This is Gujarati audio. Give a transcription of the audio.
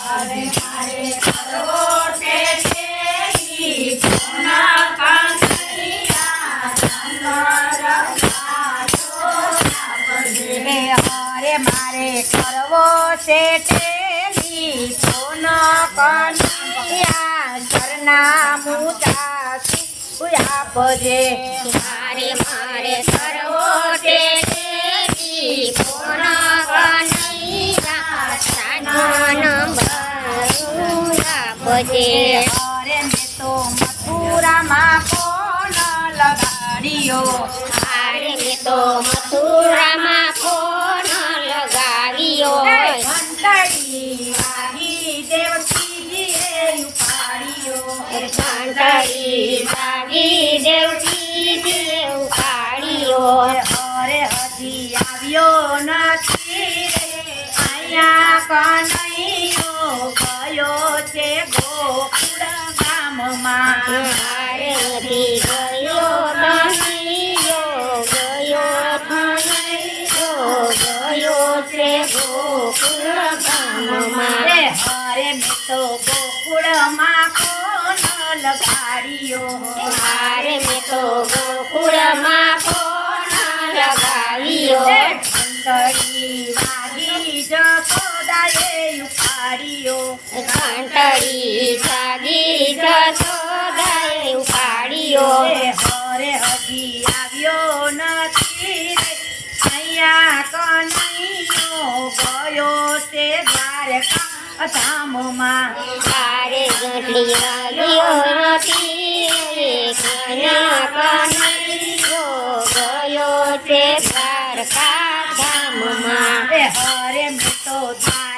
અરે મારે કરવો છે તેની કોના કાંકરિયા શંકર પાછો આપજે. અરે મારે કરવો છે તેની કોન કનૈયા સરનામું જાસુ આપજે. મારે કરવો છે તેની કોના કનૈયા સાનો નંબર આપજે. અરે મેં તો મથુરામાં ફોન લગાડ્યો. અરે મેં તો મથુરામાં ફોન લગાવ્યો. ઘંટડી વાગી દેવકીજીએ ઉપાડ્યો. ઘંટડી વાગી દેવકીજીએ ઉપાડ્યો. અરે હજી આવ્યો નથી રે અહીંયા કનૈયો ગયો છે ગોકુળ ગામમાં. મારે નથી ગયો કનૈયો છે ગોકુળ ગામમાં. અરે મેં તો ગોકુળમાં ફોન લગાડ્યો. મારે મેં તો ગોકુળમાં ફોન લગાવ્યો. ઘંટડી વાગી જશોદાએ ઉપાડ્યો. ઘંટડી જાગી જશોદાએ ઉપાડ્યો. અરે હજી આવ્યો નથી રે અહીંયા કનૈયો ગયો છે દ્વારકા ધામમાં. તારે ઘંટડી વાગ્યો નથી કનૈયો ગયો છે દ્વારકા ધામમાં. અરે મેં તો